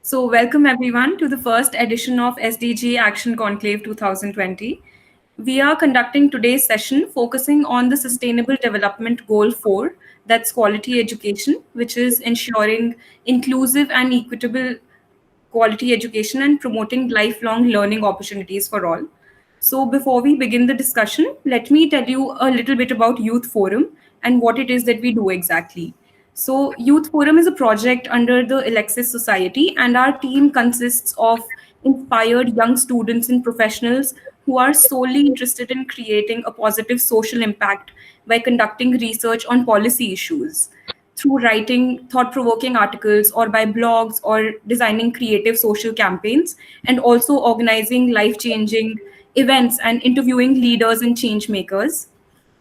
So, welcome everyone to the first edition of SDG Action Conclave 2020. We are conducting today's session focusing on the Sustainable Development Goal 4, that's quality education, which is ensuring inclusive and equitable quality education and promoting lifelong learning opportunities for all. So, before we begin the discussion, let me tell you a little bit about Youth Forum and what it is that we do exactly. So, Youth Forum is a project under the Alexis Society, and our team consists of inspired young students and professionals who are solely interested in creating a positive social impact by conducting research on policy issues through writing thought provoking articles or by blogs or designing creative social campaigns, and also organizing life changing events and interviewing leaders and change makers.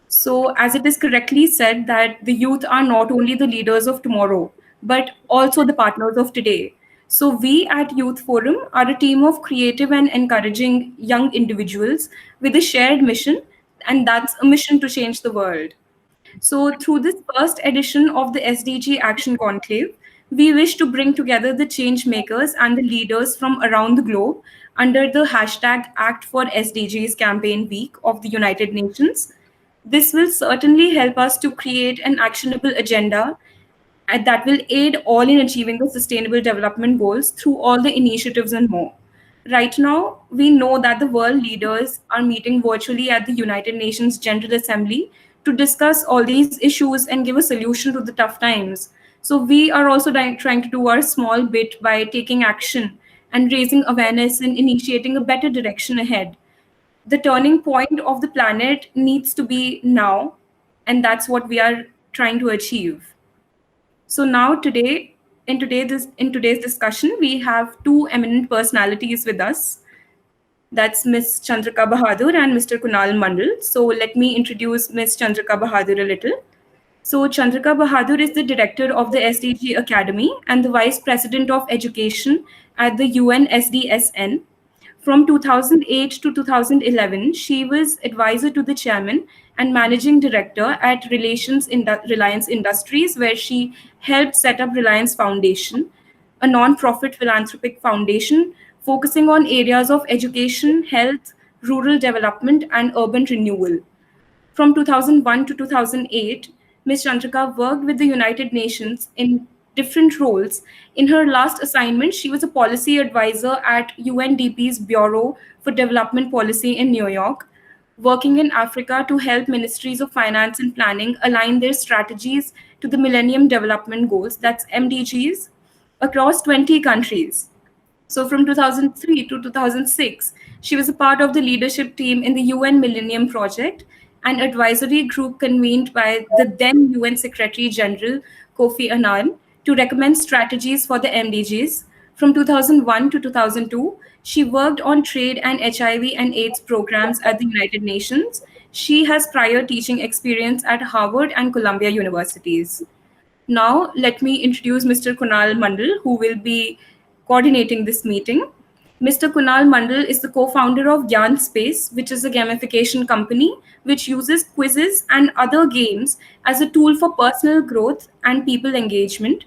So, as it is correctly said, that the youth are not only the leaders of tomorrow, but also the partners of today. So, we at Youth Forum are a team of creative and encouraging young individuals with a shared mission, and that's a mission to change the world. So, through this first edition of the SDG Action Conclave, we wish to bring together the change makers and the leaders from around the globe under the hashtag Act for SDGs campaign week of the United Nations. This will certainly help us to create an actionable agenda and that will aid all in achieving the sustainable development goals through all the initiatives and more. Right now, we know that the world leaders are meeting virtually at the United Nations General Assembly to discuss all these issues and give a solution to the tough times. So, we are also trying to do our small bit by taking action and raising awareness and initiating a better direction ahead. The turning point of the planet needs to be now, and that's what we are trying to achieve. So now in today's discussion, we have two eminent personalities with us. That's Miss Chandrika Bahadur and Mr. Kunal Mandal. So let me introduce Miss Chandrika Bahadur a little. So Chandrika Bahadur is the director of the SDG Academy and the vice president of education at the UN SDSN. From 2008 to 2011, she was advisor to the chairman and managing director at Reliance Industries, where she helped set up Reliance Foundation, a non-profit philanthropic foundation focusing on areas of education, health, rural development, and urban renewal. From 2001 to 2008, Ms. Chandrika worked with the United Nations in different roles. In her last assignment, she was a policy advisor at UNDP's Bureau for Development Policy in New York, working in Africa to help ministries of finance and planning align their strategies to the Millennium Development Goals, that's MDGs, across 20 countries. So from 2003 to 2006, she was a part of the leadership team in the UN Millennium Project, an advisory group convened by the then UN Secretary General Kofi Annan to recommend strategies for the MDGs. From 2001 to 2002, she worked on trade and HIV and AIDS programs at the United Nations. She has prior teaching experience at Harvard and Columbia universities. Now, let me introduce Mr. Kunal Mandal, who will be coordinating this meeting. Mr. Kunal Mandal is the co-founder of Gyan Space, which is a gamification company which uses quizzes and other games as a tool for personal growth and people engagement.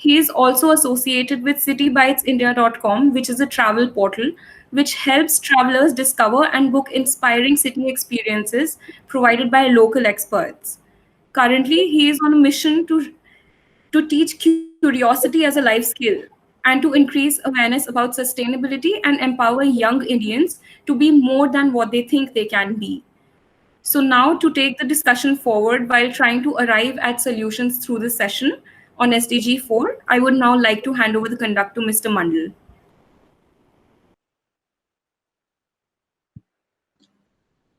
He is also associated with citybytesindia.com, which is a travel portal which helps travelers discover and book inspiring city experiences provided by local experts. Currently, he is on a mission to teach curiosity as a life skill and to increase awareness about sustainability and empower young Indians to be more than what they think they can be. So, now to take the discussion forward while trying to arrive at solutions through this session on SDG 4, I would now like to hand over the conduct to Mr. Mandal.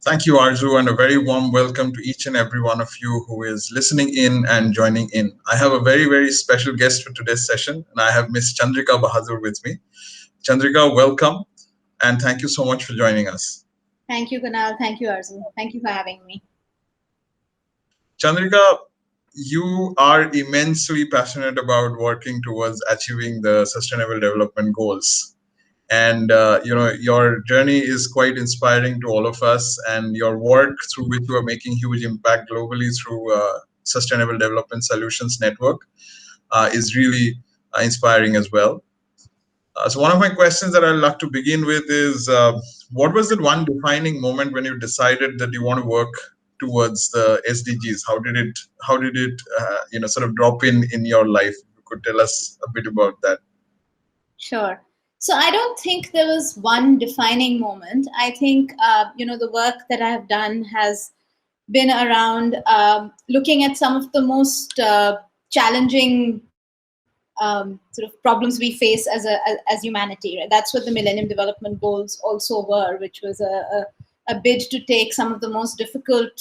Thank you, Arzu, and a very warm welcome to each and every one of you who is listening in and joining in. I have a very, very special guest for today's session, and I have Miss Chandrika Bahadur with me. Chandrika, welcome, and thank you so much for joining us. Thank you, Kunal. Thank you, Arzu. Thank you for having me. Chandrika, you are immensely passionate about working towards achieving the Sustainable Development Goals. And your journey is quite inspiring to all of us, and your work through which you are making huge impact globally through Sustainable Development Solutions Network is really inspiring as well. So one of my questions that I'd like to begin with is, what was that one defining moment when you decided that you want to work towards the SDGs? How did it sort of drop in your life? If you could tell us a bit about that. Sure. So I don't think there was one defining moment. I think, the work that I have done has been around looking at some of the most challenging sort of problems we face as humanity. Right? That's what the Millennium Development Goals also were, which was a bid to take some of the most difficult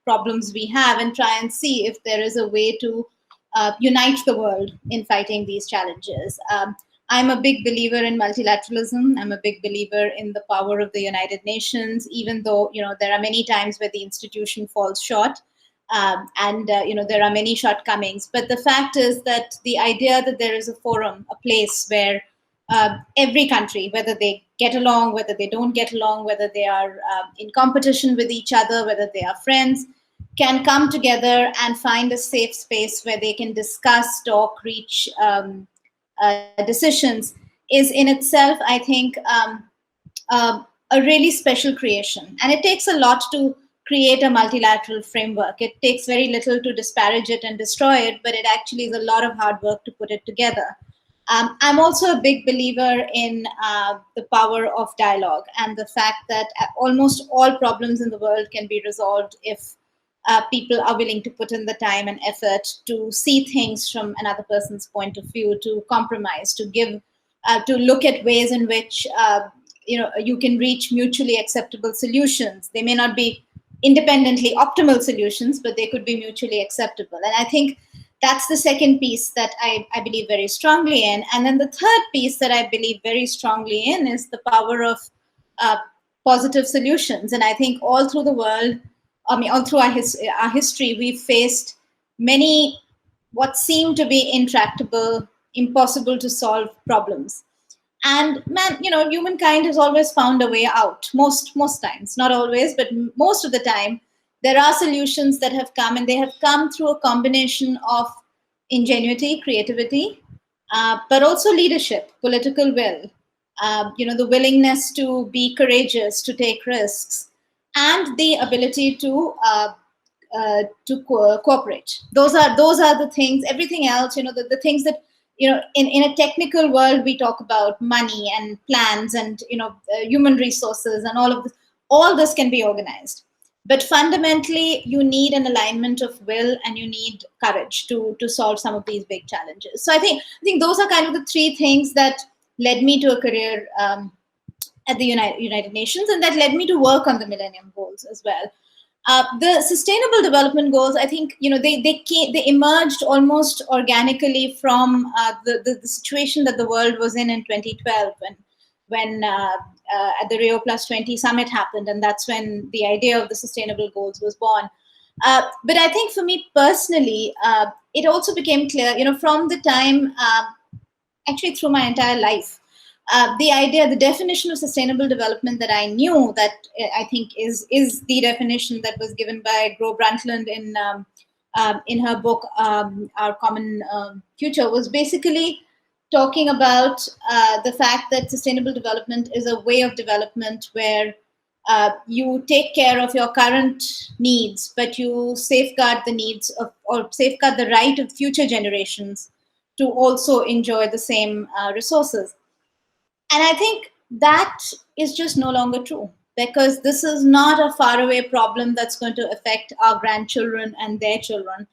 problems we have and try and see if there is a way to unite the world in fighting these challenges. I'm a big believer in multilateralism. I'm a big believer in the power of the United Nations, even though there are many times where the institution falls short, and there are many shortcomings. But the fact is that the idea that there is a forum, a place where every country, whether they get along, whether they don't get along, whether they are in competition with each other, whether they are friends, can come together and find a safe space where they can discuss, talk, reach decisions, is in itself, I think, a really special creation. And it takes a lot to create a multilateral framework. It takes very little to disparage it and destroy it, but it actually is a lot of hard work to put it together. I'm also a big believer in the power of dialogue and the fact that almost all problems in the world can be resolved if people are willing to put in the time and effort to see things from another person's point of view, to compromise, to give, to look at ways in which you can reach mutually acceptable solutions. They may not be independently optimal solutions, but they could be mutually acceptable. And I think that's the second piece that I believe very strongly in. And then the third piece that I believe very strongly in is the power of positive solutions. And I think all through the world, all through our history, we've faced many what seem to be intractable, impossible to solve problems. And humankind has always found a way out. Most times, not always, but most of the time, there are solutions that have come, and they have come through a combination of ingenuity, creativity, but also leadership, political will, the willingness to be courageous, to take risks, and the ability to cooperate. Those are the things. Everything else, the things that in a technical world we talk about money and plans and human resources and all of this. All this can be organized, but fundamentally you need an alignment of will and you need courage to solve some of these big challenges. So I think those are kind of the three things that led me to a career at the United Nations, and that led me to work on the Millennium Goals as well. The Sustainable Development Goals, I think, they emerged almost organically from the situation that the world was in 2012 when at the Rio Plus 20 summit happened, and that's when the idea of the Sustainable Goals was born. But I think for me personally, it also became clear, from the time, actually through my entire life, the definition of sustainable development that I knew, that I think is the definition that was given by Gro Brundtland in her book Our Common Future, was basically talking about the fact that sustainable development is a way of development where you take care of your current needs, but you safeguard the needs of, or safeguard the right of future generations to also enjoy the same resources. And I think that is just no longer true, because this is not a faraway problem that's going to affect our grandchildren and their children.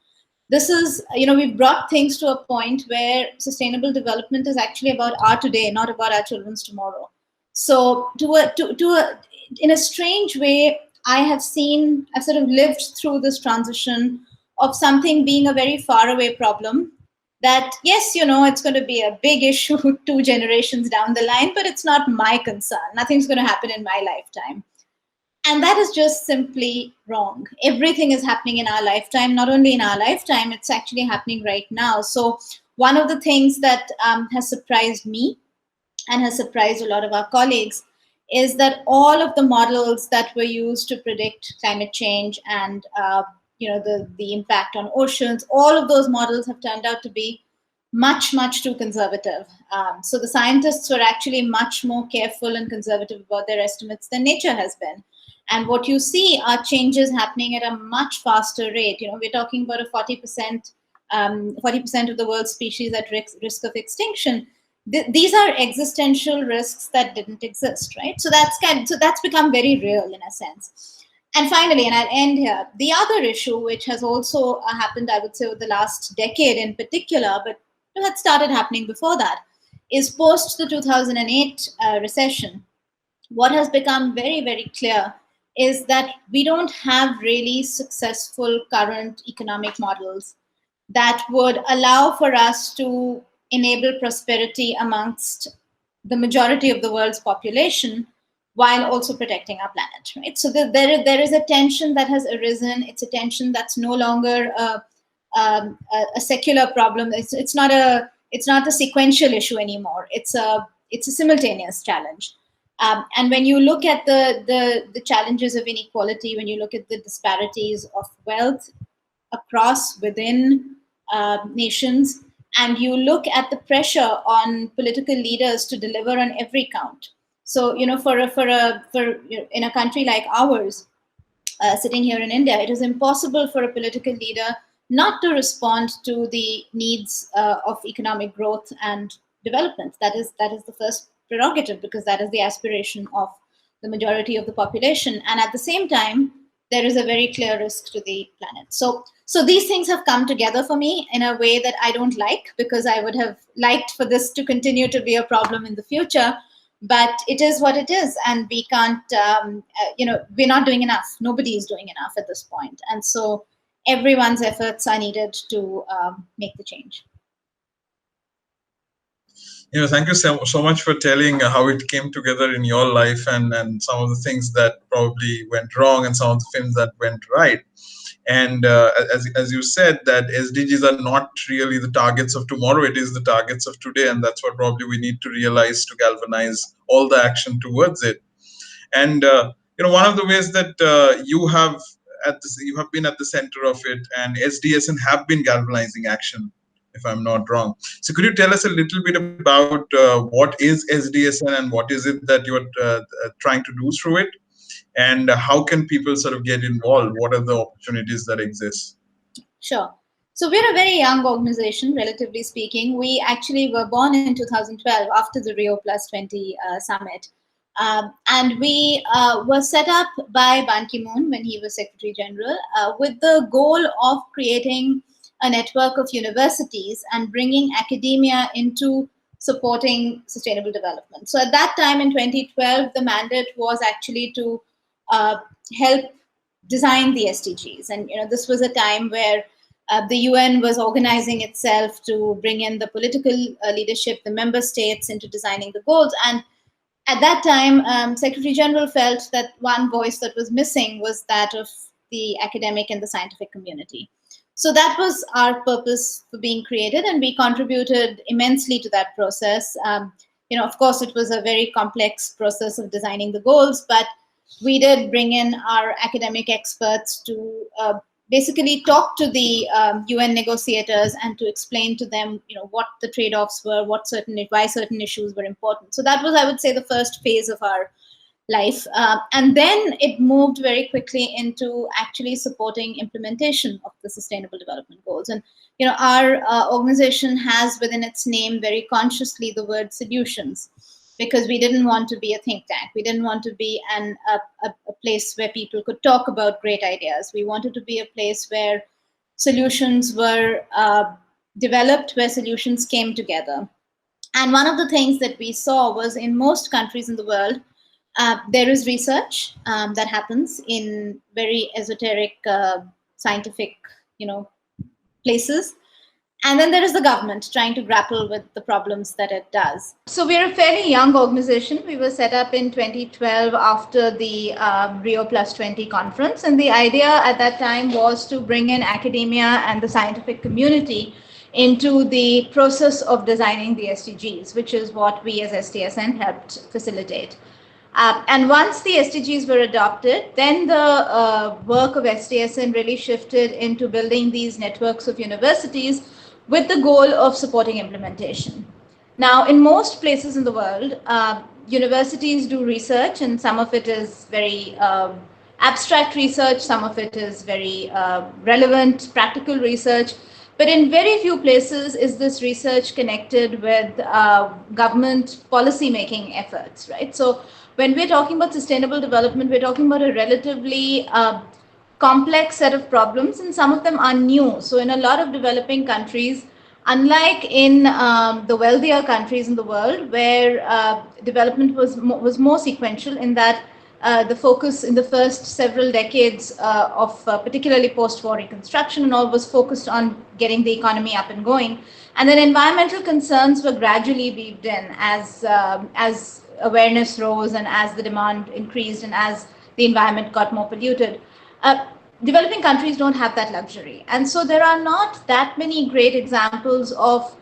This is, we've brought things to a point where sustainable development is actually about our today, not about our children's tomorrow. So in a strange way, I've sort of lived through this transition of something being a very faraway problem, that yes, it's going to be a big issue 2 generations down the line, but it's not my concern. Nothing's going to happen in my lifetime. And that is just simply wrong. Everything is happening in our lifetime, not only in our lifetime, it's actually happening right now. So one of the things that has surprised me and has surprised a lot of our colleagues is that all of the models that were used to predict climate change and the impact on oceans, all of those models have turned out to be much, much too conservative. So the scientists were actually much more careful and conservative about their estimates than nature has been. And what you see are changes happening at a much faster rate. We're talking about a 40% of the world's species at risk of extinction. These are existential risks that didn't exist, right? So that's become very real in a sense. And finally, and I'll end here, the other issue, which has also happened, I would say, over the last decade in particular, but had started happening before that, is post the 2008 recession. What has become very, very clear is that we don't have really successful current economic models that would allow for us to enable prosperity amongst the majority of the world's population while also protecting our planet, right? So there is a tension that has arisen. It's a tension that's no longer a secular problem. It's not a sequential issue anymore. It's a simultaneous challenge. And when you look at the challenges of inequality, when you look at the disparities of wealth within nations, and you look at the pressure on political leaders to deliver on every count. So, in a country like ours, sitting here in India, it is impossible for a political leader not to respond to the needs of economic growth and development. That is the first prerogative, because that is the aspiration of the majority of the population. And at the same time, there is a very clear risk to the planet. So these things have come together for me in a way that I don't like, because I would have liked for this to continue to be a problem in the future. But it is what it is, and we can't, we're not doing enough. Nobody is doing enough at this point. And so everyone's efforts are needed to make the change. Thank you so much for telling how it came together in your life, and some of the things that probably went wrong and some of the things that went right. And as you said, that SDGs are not really the targets of tomorrow, it is the targets of today. And that's what probably we need to realize to galvanize all the action towards it. And, one of the ways that you have been at the center of it, and SDSN have been galvanizing action, if I'm not wrong. So could you tell us a little bit about what is SDSN and what is it that you're trying to do through it? And how can people sort of get involved? What are the opportunities that exist? Sure. So we're a very young organization, relatively speaking. We actually were born in 2012 after the Rio Plus 20 summit. And we were set up by Ban Ki-moon when he was Secretary General with the goal of creating a network of universities and bringing academia into supporting sustainable development. So at that time in 2012, the mandate was actually to help design the SDGs. And this was a time where the UN was organizing itself to bring in the political leadership, the member states, into designing the goals. And at that time, Secretary General felt that one voice that was missing was that of the academic and the scientific community. So that was our purpose for being created, and we contributed immensely to that process. Of course, it was a very complex process of designing the goals, but we did bring in our academic experts to basically talk to the UN negotiators and to explain to them, what the trade-offs were, why certain issues were important. So that was, I would say, the first phase of our life. And then it moved very quickly into actually supporting implementation of the Sustainable Development Goals. And, our organization has within its name very consciously the word solutions, because we didn't want to be a think tank. We didn't want to be a place where people could talk about great ideas. We wanted to be a place where solutions were developed, where solutions came together. And one of the things that we saw was in most countries in the world, there is research that happens in very esoteric, scientific, places. And then there is the government trying to grapple with the problems that it does. So we're a fairly young organization. We were set up in 2012 after the Rio Plus 20 conference. And the idea at that time was to bring in academia and the scientific community into the process of designing the SDGs, which is what we as SDSN helped facilitate. And once the SDGs were adopted, then the work of SDSN really shifted into building these networks of universities with the goal of supporting implementation. Now, in most places in the world, universities do research, and some of it is very abstract research, some of it is very relevant, practical research. But in very few places is this research connected with government policy making efforts, right? So when we're talking about sustainable development, we're talking about a relatively complex set of problems, and some of them are new. So in a lot of developing countries, unlike in the wealthier countries in the world, where development was more sequential, in that the focus in the first several decades of particularly post-war reconstruction and all was focused on getting the economy up and going, and then environmental concerns were gradually weaved in as awareness rose and as the demand increased and as the environment got more polluted. Developing countries don't have that luxury. And so there are not that many great examples of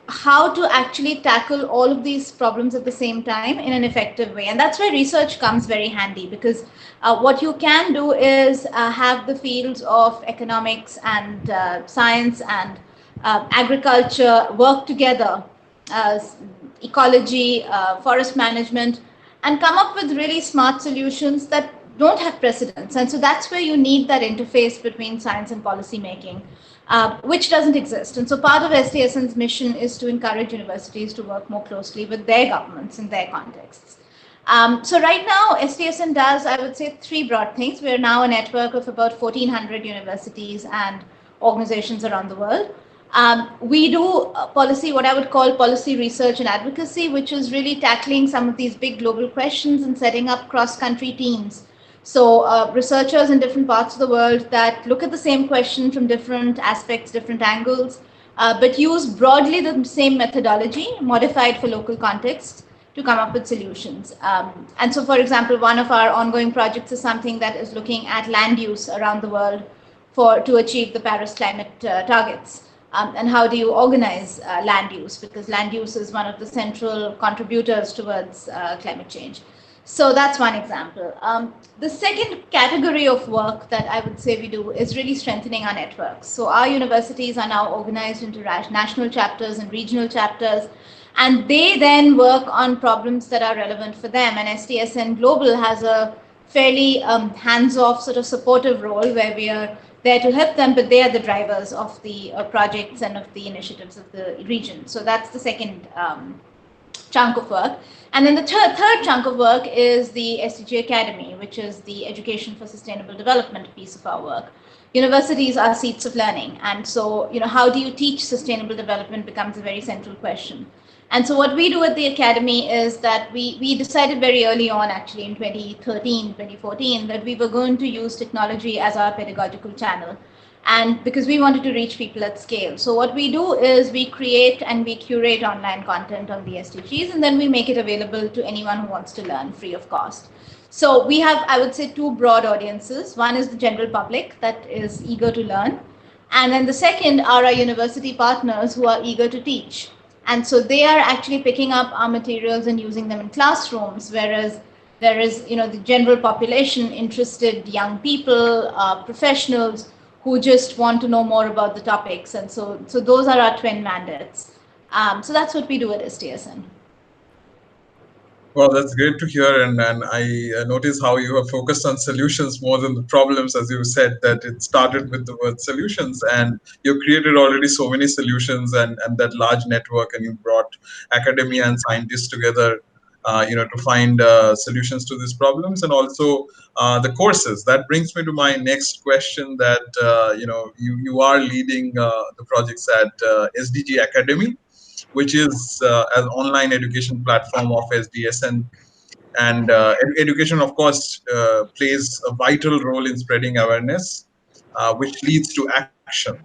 how to actually tackle all of these problems at the same time in an effective way. And that's where research comes very handy, because what you can do is have the fields of economics and science and agriculture work together, ecology, forest management, and come up with really smart solutions that don't have precedence. And so that's where you need that interface between science and policy making, which doesn't exist. And so part of SDSN's mission is to encourage universities to work more closely with their governments in their contexts. So right now, SDSN does, I would say, three broad things. We're now a network of about 1,400 universities and organizations around the world. We do policy, what I would call policy research and advocacy, which is really tackling some of these big global questions and setting up cross-country teams. So researchers in different parts of the world that look at the same question from different aspects, different angles, but use broadly the same methodology, modified for local contexts, to come up with solutions. And so, for example, one of our ongoing projects is something that is looking at land use around the world to achieve the Paris climate targets. And how do you organize land use? Because land use is one of the central contributors towards climate change. So that's one example. The second category of work that I would say we do is really strengthening our networks. So our universities are now organized into national chapters and regional chapters, and they then work on problems that are relevant for them. And SDSN Global has a fairly hands-off sort of supportive role where we are there to help them, but they are the drivers of the projects and of the initiatives of the region. So that's the second chunk of work. And then the third chunk of work is the SDG Academy, which is the Education for Sustainable Development piece of our work. Universities are seats of learning. And so, how do you teach sustainable development becomes a very central question. And so what we do at the Academy is that we decided very early on, actually in 2013, 2014, that we were going to use technology as our pedagogical channel. And because we wanted to reach people at scale. So what we do is we create and we curate online content on the SDGs, and then we make it available to anyone who wants to learn free of cost. So we have, I would say, two broad audiences. One is the general public that is eager to learn. And then the second are our university partners who are eager to teach. And so they are actually picking up our materials and using them in classrooms, whereas there is, the general population, interested young people, professionals, who just want to know more about the topics. And so those are our twin mandates. So that's what we do at SDSN. Well, that's great to hear. And I notice how you have focused on solutions more than the problems, as you said, that it started with the word solutions. And you've created already so many solutions and that large network, and you brought academia and scientists together to find solutions to these problems, and also the courses. That brings me to my next question. That you are leading the projects at SDG Academy, which is an online education platform of SDSN, and education, of course, plays a vital role in spreading awareness, which leads to action.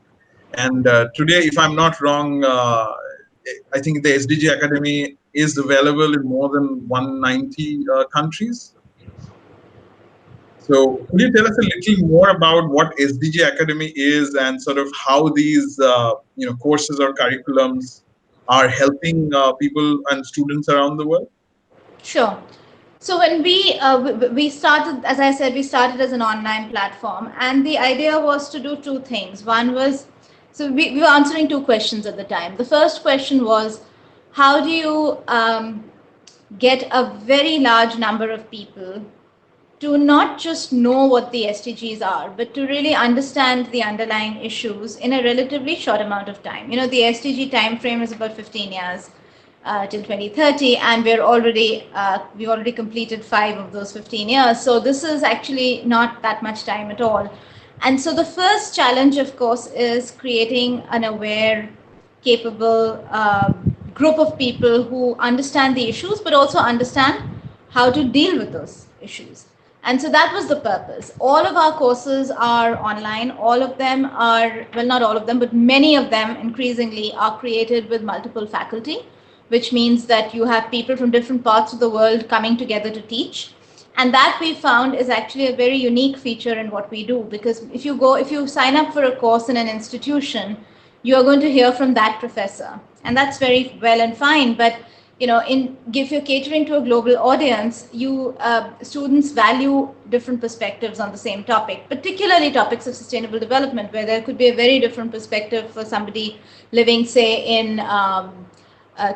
And today, if I'm not wrong, I think the SDG Academy is available in more than 190 countries. So could you tell us a little more about what SDG Academy is and sort of how these courses or curriculums are helping people and students around the world? Sure. So when we started, as I said, we started as an online platform, and the idea was to do two things. One was So we were answering two questions at the time. The first question was, how do you get a very large number of people to not just know what the SDGs are, but to really understand the underlying issues in a relatively short amount of time. You know, the SDG time frame is about 15 years till 2030, and we've already completed 5 of those 15 years. So this is actually not that much time at all. And so the first challenge, of course, is creating an aware, capable group of people who understand the issues, but also understand how to deal with those issues. And so that was the purpose. All of our courses are online. All of them are, well, not all of them, but many of them increasingly are created with multiple faculty, which means that you have people from different parts of the world coming together to teach. And that we found is actually a very unique feature in what we do, because if you sign up for a course in an institution, you are going to hear from that professor. And that's very well and fine, but you know, if you're catering to a global audience, students value different perspectives on the same topic, particularly topics of sustainable development, where there could be a very different perspective for somebody living, say, in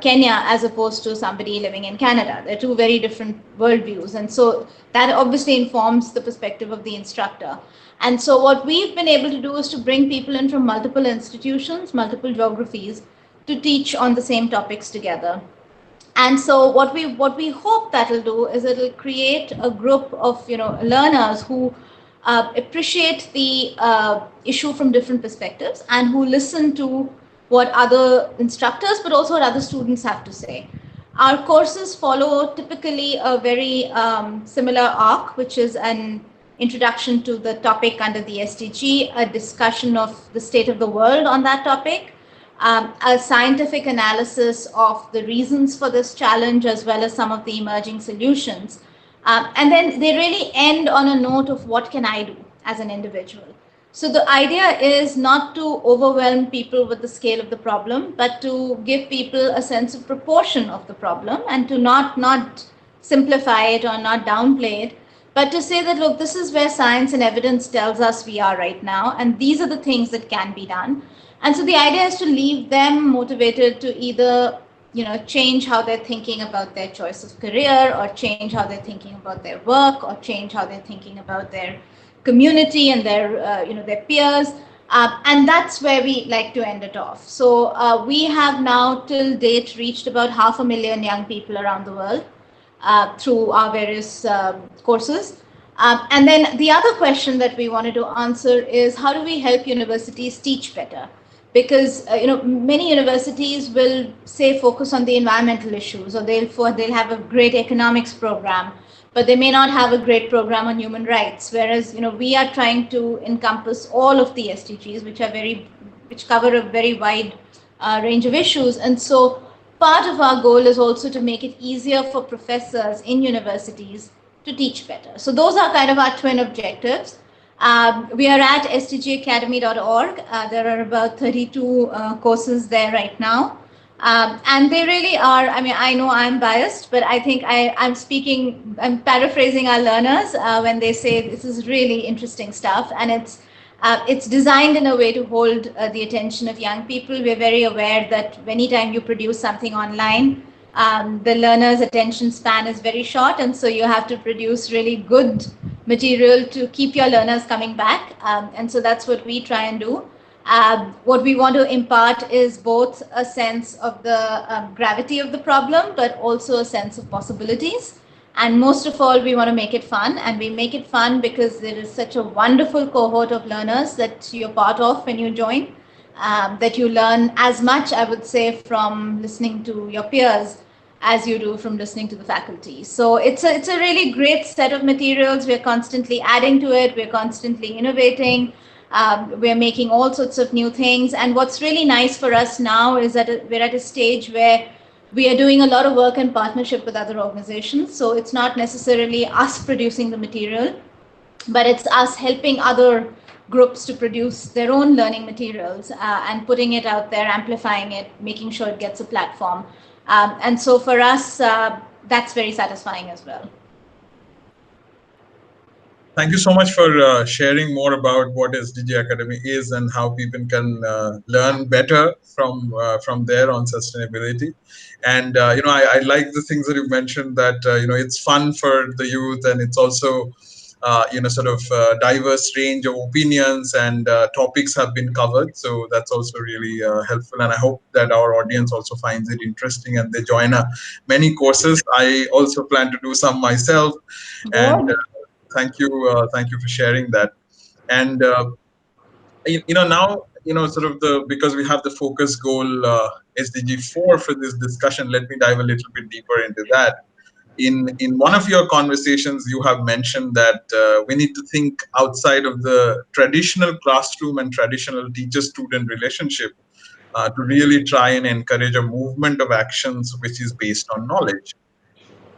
Kenya as opposed to somebody living in Canada. They're two very different worldviews. And so that obviously informs the perspective of the instructor. And so what we've been able to do is to bring people in from multiple institutions, multiple geographies, to teach on the same topics together. And so what we hope that'll do is it'll create a group of learners who appreciate the issue from different perspectives and who listen to what other instructors but also what other students have to say. Our courses follow typically a very similar arc, which is an introduction to the topic under the SDG, a discussion of the state of the world on that topic, a scientific analysis of the reasons for this challenge as well as some of the emerging solutions. And then they really end on a note of what can I do as an individual. So the idea is not to overwhelm people with the scale of the problem, but to give people a sense of proportion of the problem and to not simplify it or not downplay it, but to say that, look, this is where science and evidence tells us we are right now, and these are the things that can be done. And so the idea is to leave them motivated to either, change how they're thinking about their choice of career, or change how they're thinking about their work, or change how they're thinking about their community and their peers. And that's where we like to end it off. So we have now till date reached about 500,000 young people around the world through our various courses. And then the other question that we wanted to answer is, how do we help universities teach better? Because many universities will say focus on the environmental issues, or they'll have a great economics program, but they may not have a great program on human rights. Whereas we are trying to encompass all of the SDGs, which cover a very wide range of issues. And so part of our goal is also to make it easier for professors in universities to teach better. So those are kind of our twin objectives. We are at sdgacademy.org. There are about 32 courses there right now. And they really are, I know I'm biased, but I think I'm paraphrasing our learners when they say this is really interesting stuff. And it's designed in a way to hold the attention of young people. We're very aware that anytime you produce something online, the learner's attention span is very short. And so you have to produce really good material to keep your learners coming back. And so that's what we try and do. What we want to impart is both a sense of the gravity of the problem, but also a sense of possibilities. And most of all, we want to make it fun. And we make it fun because there is such a wonderful cohort of learners that you're part of when you join, that you learn as much, I would say, from listening to your peers as you do from listening to the faculty. So it's a really great set of materials. We're constantly adding to it. We're constantly innovating. We're making all sorts of new things. And what's really nice for us now is that we're at a stage where we are doing a lot of work in partnership with other organizations. So it's not necessarily us producing the material, but it's us helping other groups to produce their own learning materials and putting it out there, amplifying it, making sure it gets a platform. And so for us, that's very satisfying as well. Thank you so much for sharing more about what SDG Academy is and how people can learn better from there on sustainability. And I like the things that you mentioned, that it's fun for the youth, and it's also sort of diverse range of opinions, and topics have been covered. So that's also really helpful, and I hope that our audience also finds it interesting and they join many courses. I also plan to do some myself, and Good. thank you for sharing that. And now sort of the because we have the focus goal SDG 4 for this discussion, let me dive a little bit deeper into that. In one of your conversations, you have mentioned that we need to think outside of the traditional classroom and traditional teacher-student relationship to really try and encourage a movement of actions which is based on knowledge.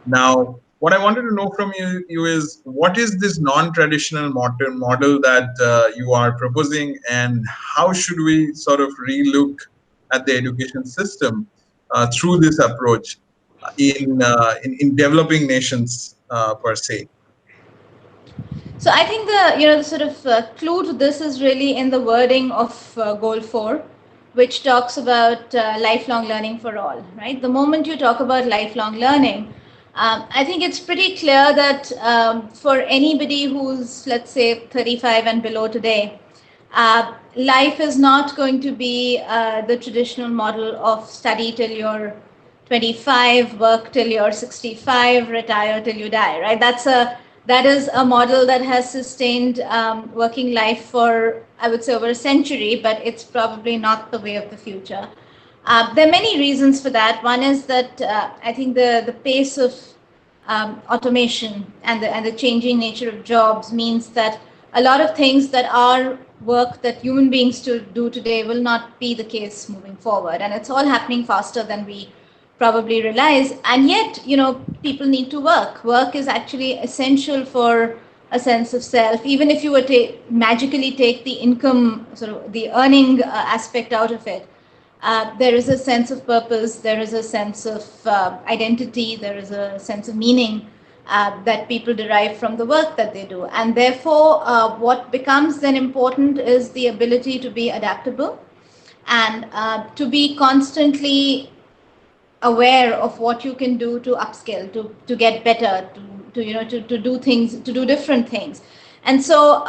Now, what I wanted to know from you is, what is this non-traditional model that you are proposing, and how should we sort of relook at the education system through this approach in developing nations per se? So I think the sort of clue to this is really in the wording of Goal 4, which talks about lifelong learning for all. Right. The moment you talk about lifelong learning, I think it's pretty clear that for anybody who's, let's say, 35 and below today, life is not going to be the traditional model of study till you're 25, work till you're 65, retire till you die, right? That is a model that has sustained working life for, I would say, over a century, but it's probably not the way of the future. There are many reasons for that. One is that I think the pace of automation and the changing nature of jobs means that a lot of things that are work that human beings to do today will not be the case moving forward, and it's all happening faster than we probably realize. And yet, people need to work is actually essential for a sense of self. Even if you were to magically take the income, sort of the earning aspect out of it, there is a sense of purpose, there is a sense of identity, there is a sense of meaning that people derive from the work that they do. And therefore, what becomes then important is the ability to be adaptable and to be constantly aware of what you can do to upskill, to get better, to do things, to do different things. And so,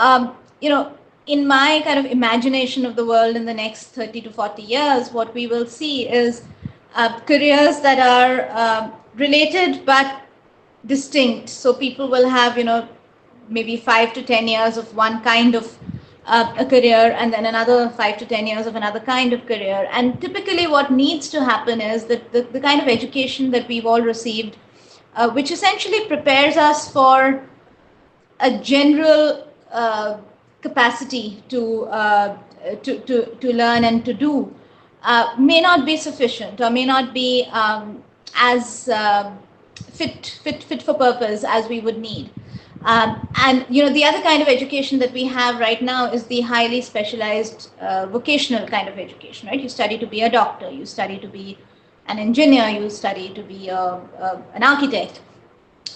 in my kind of imagination of the world in the next 30 to 40 years, what we will see is careers that are related but distinct. So people will have, maybe 5 to 10 years of one kind of a career, and then another 5 to 10 years of another kind of career. And typically what needs to happen is that the kind of education that we've all received, which essentially prepares us for a general capacity to learn and to do, may not be sufficient, or may not be as fit for purpose as we would need. And the other kind of education that we have right now is the highly specialized vocational kind of education, right? You study to be a doctor, you study to be an engineer, you study to be an architect.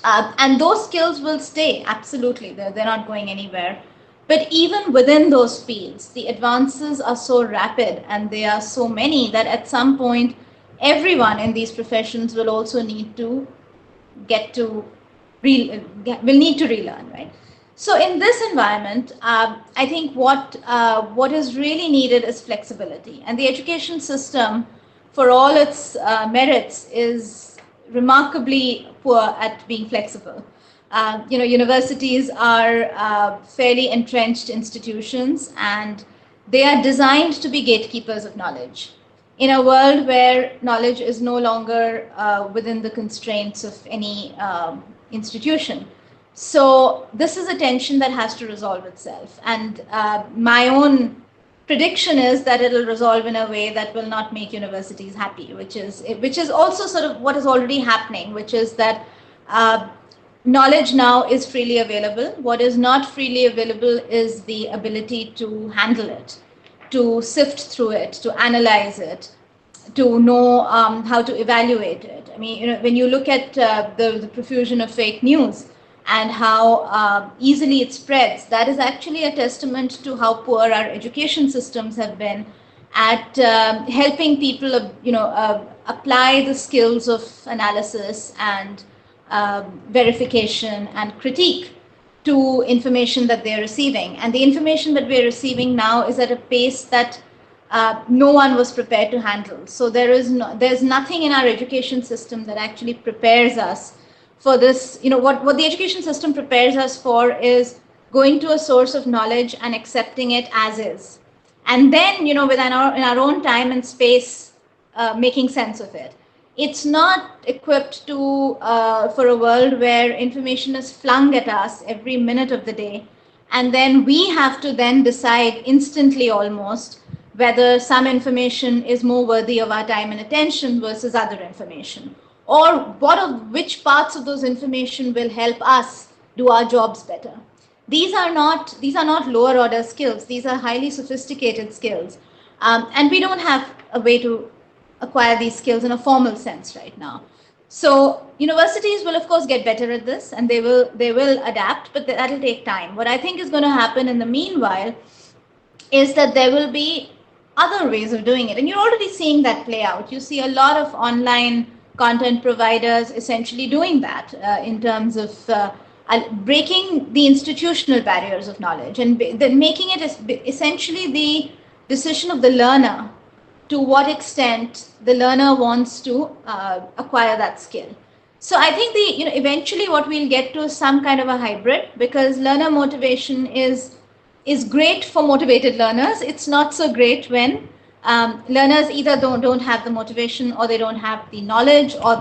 And those skills will stay, absolutely, they're not going anywhere. But even within those fields, the advances are so rapid and they are so many that at some point, everyone in these professions will also need to will need to relearn, right? So in this environment, I think what is really needed is flexibility. And the education system, for all its merits, is remarkably poor at being flexible. Universities are fairly entrenched institutions, and they are designed to be gatekeepers of knowledge in a world where knowledge is no longer within the constraints of any institution. So this is a tension that has to resolve itself. And my own prediction is that it'll resolve in a way that will not make universities happy, which is also sort of what is already happening, which is that knowledge now is freely available. What is not freely available is the ability to handle it, to sift through it, to analyze it, to know how to evaluate it. I mean, when you look at the profusion of fake news, and how easily it spreads, that is actually a testament to how poor our education systems have been at helping people, apply the skills of analysis and verification and critique to information that they're receiving. And the information that we're receiving now is at a pace that no one was prepared to handle. So there's nothing in our education system that actually prepares us for this. What the education system prepares us for is going to a source of knowledge and accepting it as is, and then in our own time and space, making sense of it. It's not equipped to for a world where information is flung at us every minute of the day, and then we have to then decide instantly almost whether some information is more worthy of our time and attention versus other information, or which parts of those information will help us do our jobs better. These are not lower order skills. These are highly sophisticated skills, and we don't have a way to acquire these skills in a formal sense right now. So universities will of course get better at this, and they will adapt, but that'll take time. What I think is going to happen in the meanwhile is that there will be other ways of doing it, and you're already seeing that play out. You see a lot of online content providers essentially doing that in terms of breaking the institutional barriers of knowledge, and then making it essentially the decision of the learner to what extent the learner wants to acquire that skill. So I think eventually what we'll get to is some kind of a hybrid, because learner motivation is great for motivated learners. It's not so great when learners either don't have the motivation, or they don't have the knowledge, or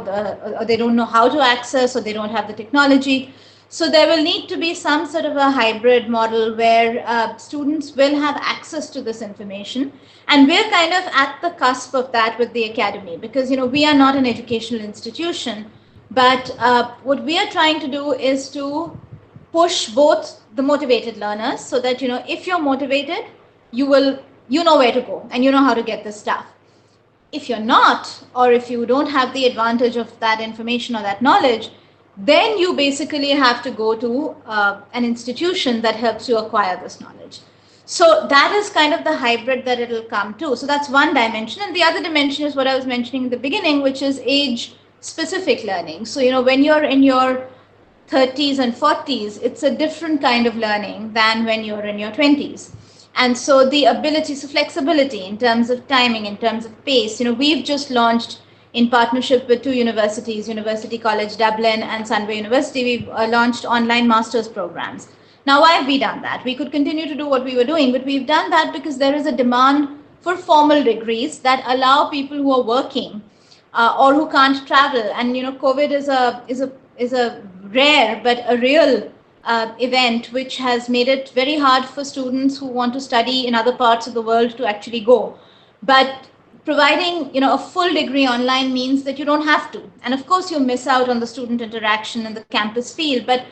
they don't know how to access, or they don't have the technology. So there will need to be some sort of a hybrid model where students will have access to this information. And we're kind of at the cusp of that with the academy, because we are not an educational institution, but what we are trying to do is to push both the motivated learners, so that if you're motivated, you know where to go and you know how to get this stuff. If you're not, or if you don't have the advantage of that information or that knowledge, then you basically have to go to an institution that helps you acquire this knowledge. So that is kind of the hybrid that it'll come to. So that's one dimension. And the other dimension is what I was mentioning in the beginning, which is age-specific learning. So, when you're in your 30s and 40s, it's a different kind of learning than when you're in your 20s. And so the ability, so flexibility in terms of timing, in terms of pace, we've just launched in partnership with two universities, University College Dublin and Sunway University, we've launched online master's programs. Now, why have we done that? We could continue to do what we were doing, but we've done that because there is a demand for formal degrees that allow people who are working or who can't travel. And COVID is a rare but a real event which has made it very hard for students who want to study in other parts of the world to actually go. But providing a full degree online means that you don't have to, and of course you miss out on the student interaction and the campus feel, but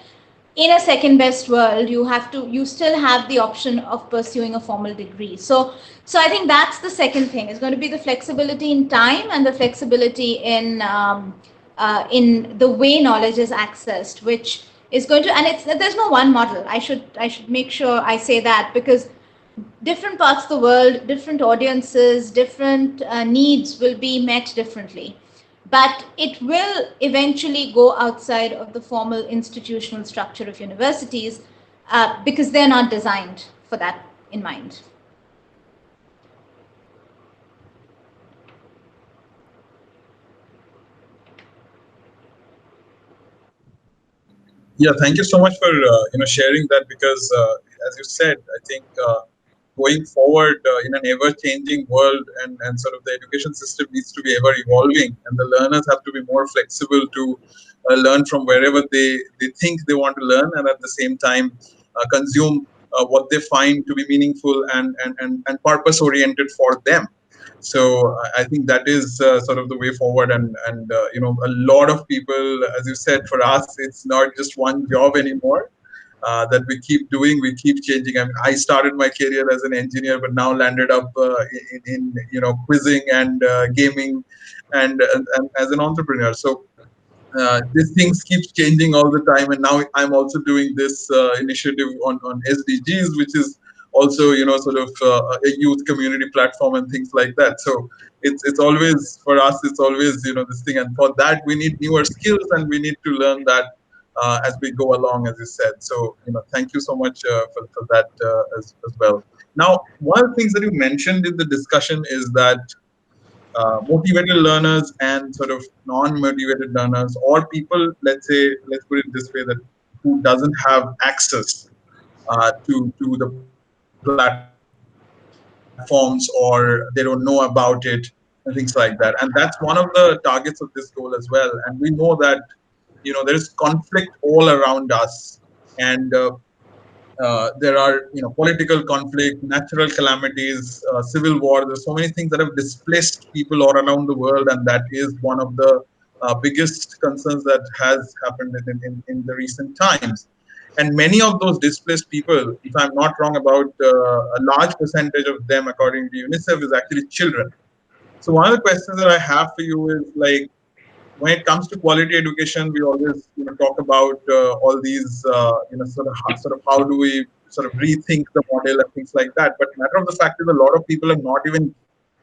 in a second best world you still have the option of pursuing a formal degree. So I think that's the second thing, is going to be the flexibility in time and the flexibility in the way knowledge is accessed, which is going to, and there's no one model. I should make sure I say that, because different parts of the world, different audiences, different needs will be met differently. But it will eventually go outside of the formal institutional structure of universities because they're not designed for that in mind. Yeah, thank you so much for sharing that, because as you said, I think going forward in an ever-changing world, and sort of the education system needs to be ever evolving, and the learners have to be more flexible to learn from wherever they think they want to learn, and at the same time consume what they find to be meaningful and purpose-oriented for them. So I think that is sort of the way forward, and a lot of people, as you said, for us it's not just one job anymore. That we keep doing, we keep changing. I mean, I started my career as an engineer, but now landed up in quizzing and gaming, and as an entrepreneur. So these things keeps changing all the time, and now I'm also doing this initiative on SDGs, which is also sort of a youth community platform and things like that. So it's always, for us, it's always this thing, and for that we need newer skills and we need to learn that as we go along, as you said. So thank you so much for that as well. Now, one of the things that you mentioned in the discussion is that motivated learners and sort of non-motivated learners, or people, let's put it this way, that who doesn't have access to the platforms, or they don't know about it and things like that. And that's one of the targets of this goal as well. And we know that there is conflict all around us, and there are political conflict, natural calamities, civil war. There's so many things that have displaced people all around the world, and that is one of the biggest concerns that has happened in the recent times. And many of those displaced people, if I'm not wrong, about a large percentage of them, according to UNICEF, is actually children. So one of the questions that I have for you is, like, when it comes to quality education, we always talk about all these sort of how do we sort of rethink the model and things like that. But matter of the fact is, a lot of people are not even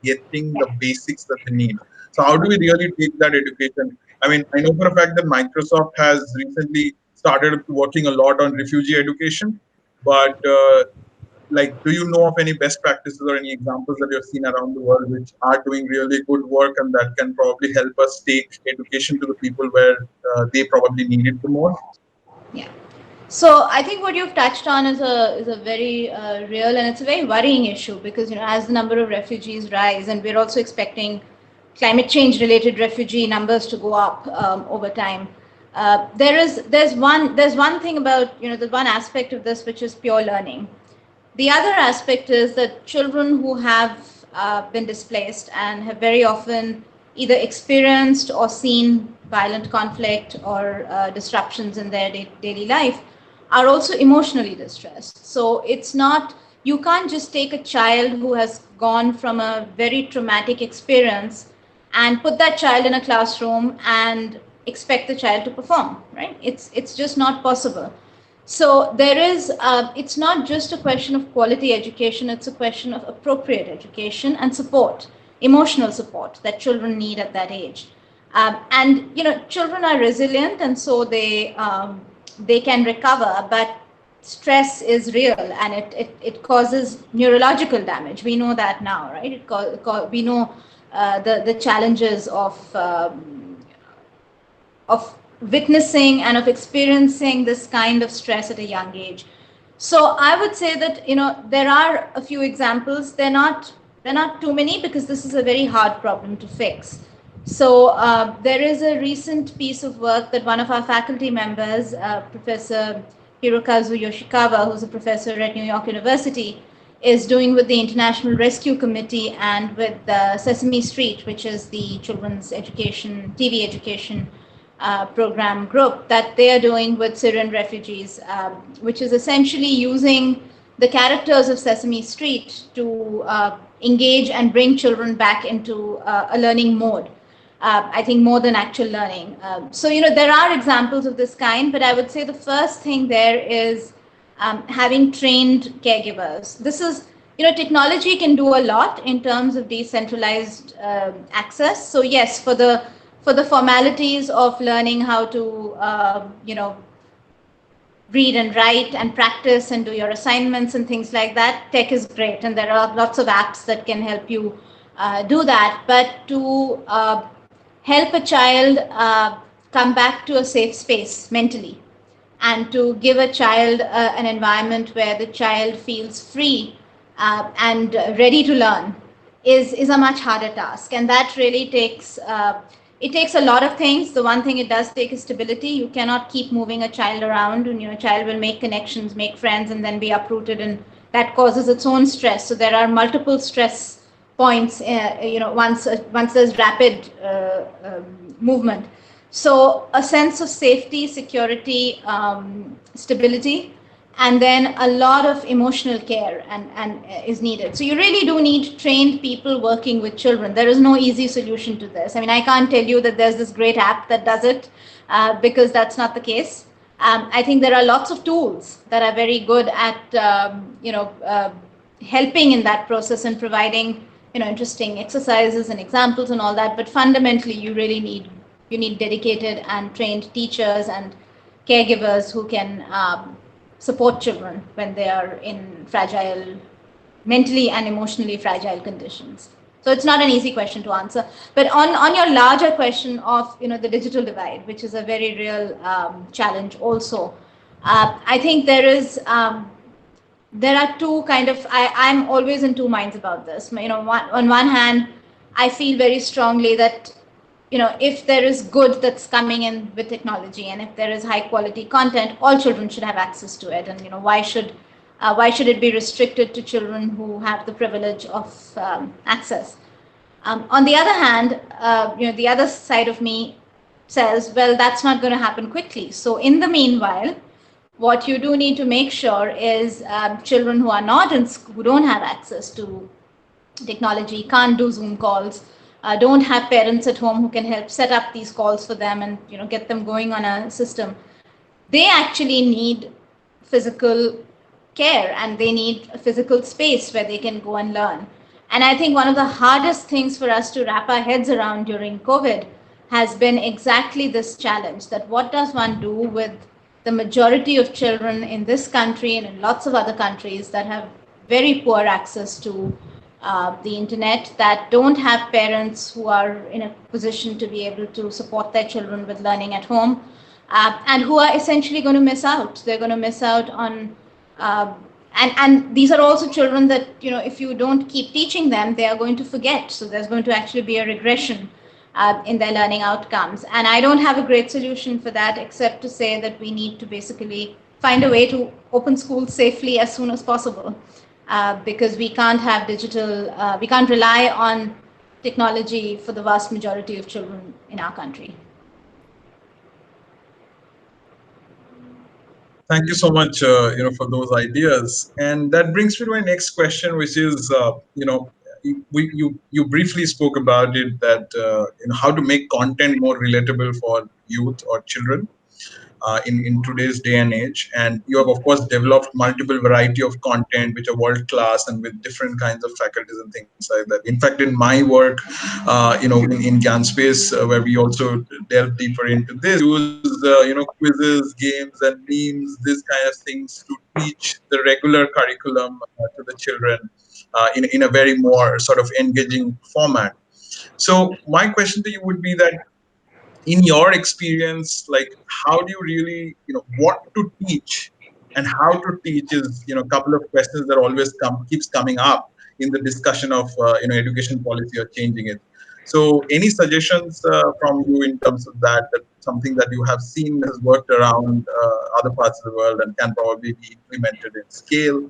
getting the basics that they need. So how do we really take that education? I mean, I know for a fact that Microsoft has recently started working a lot on refugee education, but like, do you know of any best practices or any examples that you've seen around the world which are doing really good work and that can probably help us take education to the people where they probably need it the most? Yeah. So I think what you've touched on is a very real, and it's a very worrying issue, because as the number of refugees rise, and we're also expecting climate change related refugee numbers to go up over time. There's one thing about the one aspect of this, which is pure learning. The other aspect is that children who have been displaced and have very often either experienced or seen violent conflict or disruptions in their daily life are also emotionally distressed. So it's not, you can't just take a child who has gone from a very traumatic experience and put that child in a classroom and expect the child to perform, right? It's just not possible. So there is, it's not just a question of quality education, it's a question of appropriate education and support, emotional support that children need at that age. And children are resilient, and so they can recover, but stress is real, and it causes neurological damage. We know that now, right? We know the challenges of witnessing and of experiencing this kind of stress at a young age. So I would say that there are a few examples. They're not too many, because this is a very hard problem to fix. So there is a recent piece of work that one of our faculty members, Professor Hirokazu Yoshikawa, who's a professor at New York University, is doing with the International Rescue Committee and with Sesame Street, which is the children's education, TV education program group, that they are doing with Syrian refugees, which is essentially using the characters of Sesame Street to engage and bring children back into a learning mode. I think more than actual learning. So there are examples of this kind, but I would say the first thing there is having trained caregivers. This is, technology can do a lot in terms of decentralized access. So yes, for the formalities of learning how to, read and write and practice and do your assignments and things like that, tech is great. And there are lots of apps that can help you do that. But to help a child come back to a safe space mentally, and to give a child an environment where the child feels free and ready to learn is a much harder task. And that really takes, it takes a lot of things. The one thing it does take is stability. You cannot keep moving a child around, and a child will make connections, make friends, and then be uprooted, and that causes its own stress. So there are multiple stress points, once there's rapid movement. So a sense of safety, security, stability, and then a lot of emotional care and is needed. So you really do need trained people working with children. There is no easy solution to this. I mean, I can't tell you that there's this great app that does it, because that's not the case. I think there are lots of tools that are very good at helping in that process and providing interesting exercises and examples and all that. But fundamentally, you really need dedicated and trained teachers and caregivers who can support children when they are in fragile, mentally and emotionally fragile conditions. So it's not an easy question to answer. But on your larger question of the digital divide, which is a very real challenge also, I think there are two kind of, I'm always in two minds about this. On one hand, I feel very strongly that if there is good that's coming in with technology, and if there is high quality content, all children should have access to it. And why should it be restricted to children who have the privilege of access? On the other hand, the other side of me says, well, that's not going to happen quickly. So in the meanwhile, what you do need to make sure is children who are not in school, who don't have access to technology, can't do Zoom calls, don't have parents at home who can help set up these calls for them and get them going on a system, they actually need physical care and they need a physical space where they can go and learn. And I think one of the hardest things for us to wrap our heads around during COVID has been exactly this challenge, that what does one do with the majority of children in this country and in lots of other countries that have very poor access to the internet, that don't have parents who are in a position to be able to support their children with learning at home, and who are essentially going to miss out. They're going to miss out on, and these are also children that, if you don't keep teaching them, they are going to forget. So there's going to actually be a regression in their learning outcomes. And I don't have a great solution for that, except to say that we need to basically find a way to open schools safely as soon as possible. Because we can't have we can't rely on technology for the vast majority of children in our country. Thank you so much, for those ideas. And that brings me to my next question, which is, you briefly spoke about it, that how to make content more relatable for youth or children in today's day and age. And you have, of course, developed multiple variety of content which are world class and with different kinds of faculties and things like that. In fact, in my work, in Gyan Space, where we also delve deeper into this, use quizzes, games, and memes, this kind of things to teach the regular curriculum to the children in a very more sort of engaging format. So my question to you would be that, in your experience, like, how do you really, what to teach and how to teach is, a couple of questions that always keeps coming up in the discussion of, education policy or changing it. So any suggestions from you in terms of that something that you have seen has worked around other parts of the world and can probably be implemented in scale?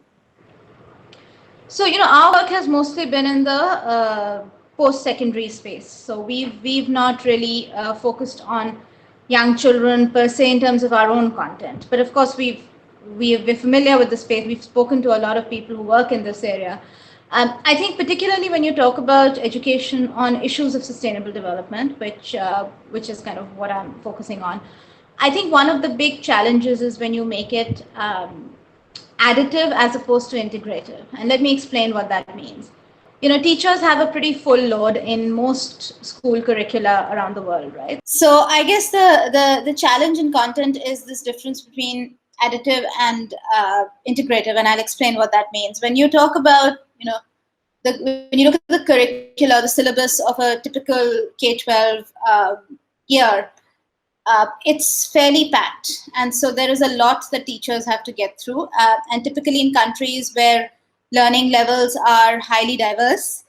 So, our work has mostly been in the post-secondary space. So we've not really focused on young children per se in terms of our own content. But of course, we're familiar with the space. We've spoken to a lot of people who work in this area. I think particularly when you talk about education on issues of sustainable development, which is kind of what I'm focusing on, I think one of the big challenges is when you make it additive as opposed to integrative. And let me explain what that means. Teachers have a pretty full load in most school curricula around the world, right? So I guess the challenge in content is this difference between additive and integrative, and I'll explain what that means. When you talk about, when you look at the curricula, the syllabus of a typical K-12 year, it's fairly packed. And so there is a lot that teachers have to get through. And typically in countries where learning levels are highly diverse,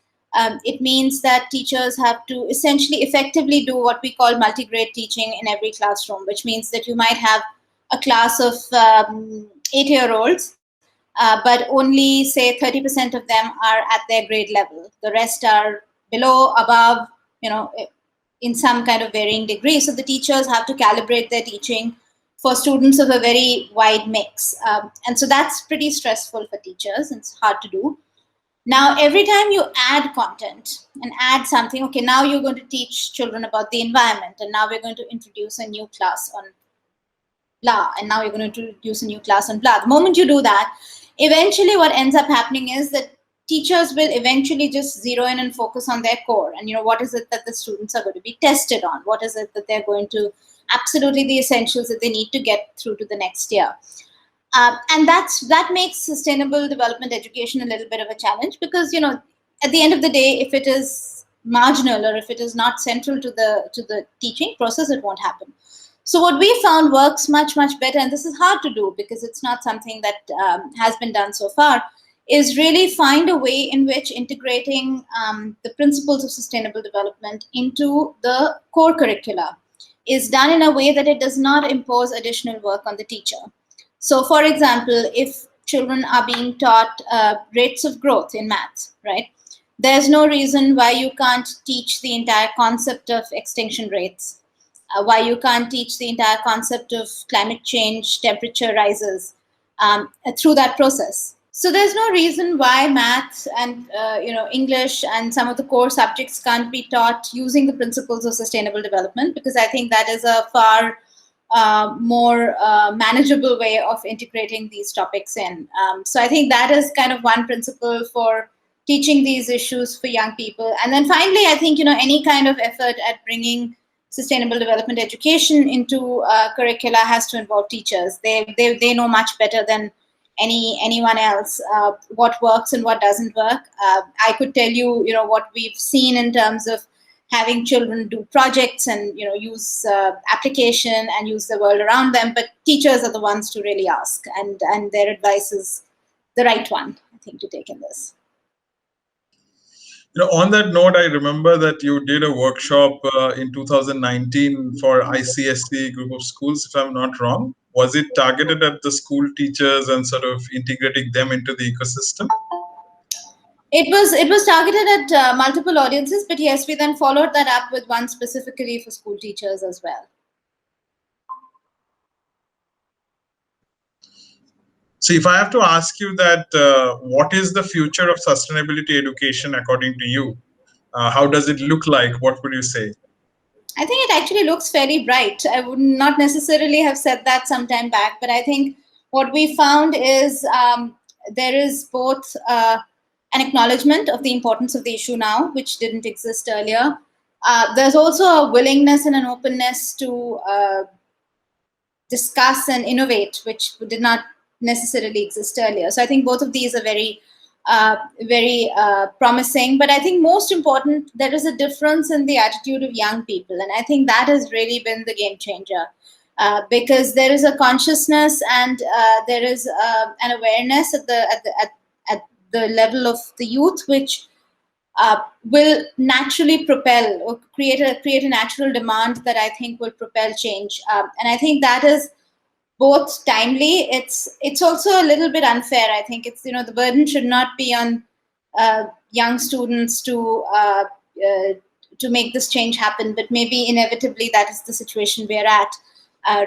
it means that teachers have to essentially effectively do what we call multi-grade teaching in every classroom, which means that you might have a class of 8-year-olds, but only say 30% of them are at their grade level. The rest are below, above, in some kind of varying degree. So the teachers have to calibrate their teaching for students of a very wide mix. And so that's pretty stressful for teachers, and it's hard to do. Now, every time you add content and add something, okay, now you're going to teach children about the environment, and now we're going to introduce a new class on blah, and now you're going to introduce a new class on blah. The moment you do that, eventually what ends up happening is that teachers will eventually just zero in and focus on their core. And, what is it that the students are going to be tested on? What is it that they're going to, absolutely the essentials that they need to get through to the next year. And that makes sustainable development education a little bit of a challenge, because, at the end of the day, if it is marginal or if it is not central to the teaching process, it won't happen. So what we found works much, much better, and this is hard to do because it's not something that has been done so far, is really find a way in which integrating the principles of sustainable development into the core curricula is done in a way that it does not impose additional work on the teacher. So, for example, if children are being taught rates of growth in maths, right? There's no reason why you can't teach the entire concept of extinction rates, why you can't teach the entire concept of climate change, temperature rises through that process. So there's no reason why maths and English and some of the core subjects can't be taught using the principles of sustainable development, because I think that is a far more manageable way of integrating these topics in. So I think that is kind of one principle for teaching these issues for young people. And then finally, I think any kind of effort at bringing sustainable development education into curricula has to involve teachers. They know much better than anyone else what works and what doesn't work. I could tell you, what we've seen in terms of having children do projects and use application and use the world around them, but teachers are the ones to really ask, and their advice is the right one, I think, to take in this. On that note, I remember that you did a workshop in 2019 for ICSE group of schools, if I'm not wrong. Was it targeted at the school teachers and sort of integrating them into the ecosystem? It was targeted at multiple audiences, but yes, we then followed that up with one specifically for school teachers as well. So if I have to ask you that, what is the future of sustainability education according to you? How does it look like? What would you say? I think it actually looks fairly bright. I would not necessarily have said that some time back, but I think what we found is there is both an acknowledgement of the importance of the issue now, which didn't exist earlier. There's also a willingness and an openness to discuss and innovate, which did not necessarily exist earlier. So I think both of these are very promising. But I think most important, there is a difference in the attitude of young people, and I think that has really been the game changer, because there is a consciousness and there is an awareness at the level of the youth, which will naturally propel or create a natural demand that I think will propel change. And I think that is both timely. It's also a little bit unfair. I think it's, the burden should not be on young students to make this change happen, but maybe inevitably that is the situation we're at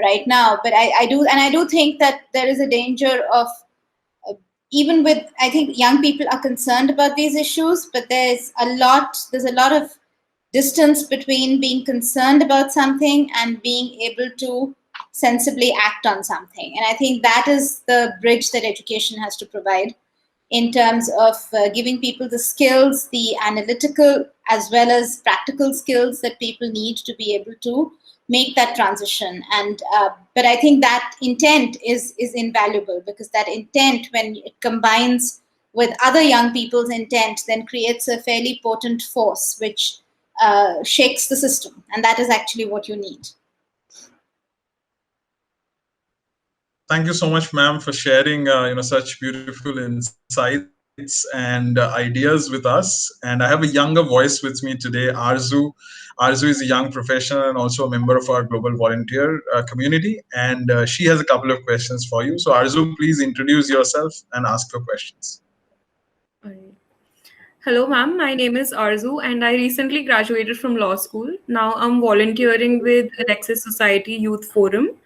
right now. But I do think that there is a danger of, even with, I think young people are concerned about these issues, but there's a lot of distance between being concerned about something and being able to sensibly act on something. And I think that is the bridge that education has to provide, in terms of giving people the skills, the analytical as well as practical skills that people need to be able to make that transition. And but I think that intent is invaluable, because that intent, when it combines with other young people's intent, then creates a fairly potent force which shakes the system, and that is actually what you need. Thank you so much, ma'am, for sharing such beautiful insights and ideas with us. And I have a younger voice with me today, Arzu. Arzu is a young professional and also a member of our global volunteer community. And she has a couple of questions for you. So Arzu, please introduce yourself and ask your questions. Hello, ma'am. My name is Arzu, and I recently graduated from law school. Now I'm volunteering with Alexis Society Youth Forum.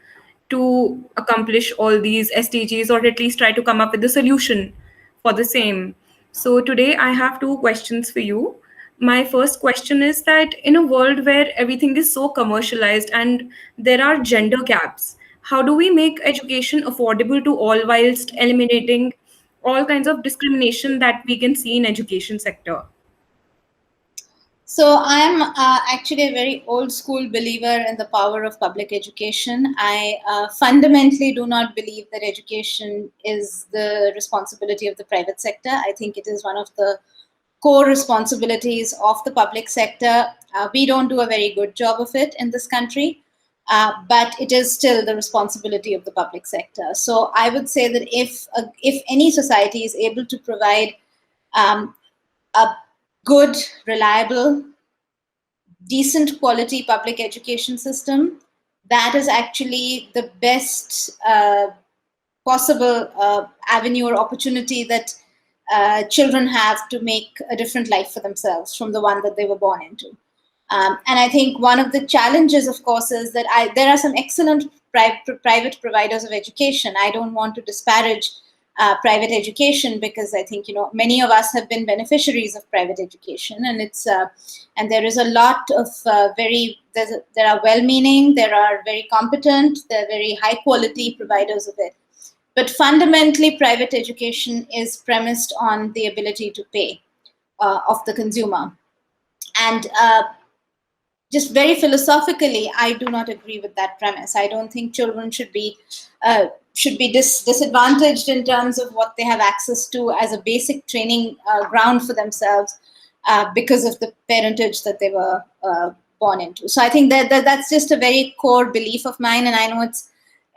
to accomplish all these SDGs, or at least try to come up with a solution for the same. So today I have two questions for you. My first question is that in a world where everything is so commercialized and there are gender gaps, how do we make education affordable to all whilst eliminating all kinds of discrimination that we can see in education sector? So I'm actually a very old school believer in the power of public education. I fundamentally do not believe that education is the responsibility of the private sector. I think it is one of the core responsibilities of the public sector. We don't do a very good job of it in this country, but it is still the responsibility of the public sector. So I would say that if any society is able to provide a good, reliable, decent quality public education system, that is actually the best possible avenue or opportunity that children have to make a different life for themselves from the one that they were born into. And I think one of the challenges, of course, is that there are some excellent private providers of education. I don't want to disparage private education, because I think many of us have been beneficiaries of private education, and it's and there is a lot of there are well-meaning, there are very competent, there are very high-quality providers of it. But fundamentally, private education is premised on the ability to pay of the consumer, and just very philosophically, I do not agree with that premise. I don't think children should be disadvantaged in terms of what they have access to as a basic training ground for themselves because of the parentage that they were born into. So I think that's just a very core belief of mine, and I know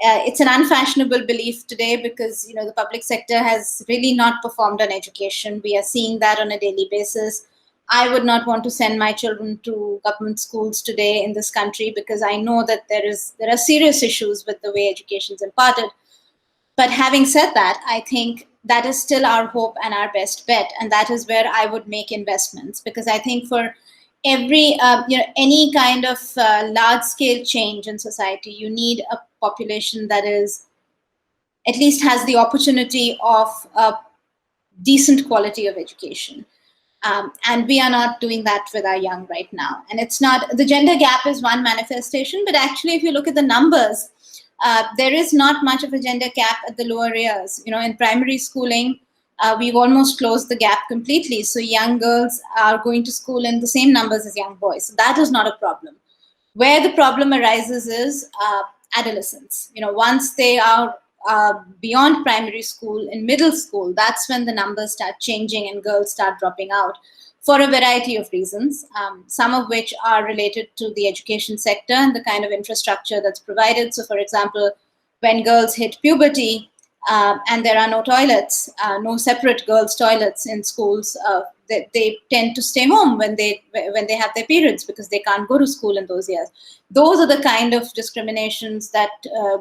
it's an unfashionable belief today, because the public sector has really not performed on education. We are seeing that on a daily basis. I would not want to send my children to government schools today in this country, because I know that there are serious issues with the way education is imparted. But having said that, I think that is still our hope and our best bet, and that is where I would make investments, because I think for every any kind of large-scale change in society, you need a population that is at least has the opportunity of a decent quality of education. And we are not doing that with our young right now. And it's not, the gender gap is one manifestation, but actually if you look at the numbers, there is not much of a gender gap at the lower years. In primary schooling, we've almost closed the gap completely. So young girls are going to school in the same numbers as young boys. So that is not a problem. Where the problem arises is adolescence. Once they are beyond primary school, in middle school, that's when the numbers start changing and girls start dropping out for a variety of reasons, some of which are related to the education sector and the kind of infrastructure that's provided. So, for example, when girls hit puberty and there are no toilets, no separate girls' toilets in schools, they tend to stay home when they have their periods, because they can't go to school in those years. Those are the kind of discriminations that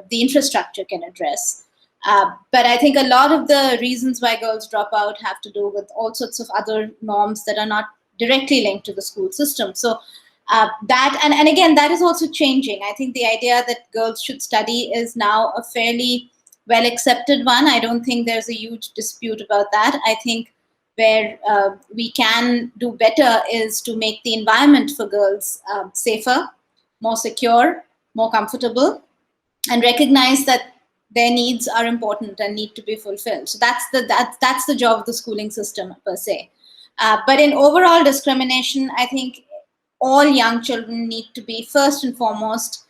the infrastructure can address. But I think a lot of the reasons why girls drop out have to do with all sorts of other norms that are not directly linked to the school system. So that, and again, that is also changing. I think the idea that girls should study is now a fairly well accepted one. I don't think there's a huge dispute about that. I think where we can do better is to make the environment for girls safer, more secure, more comfortable, and recognize that their needs are important and need to be fulfilled. So that's the job of the schooling system per se. But in overall discrimination, I think all young children need to be first and foremost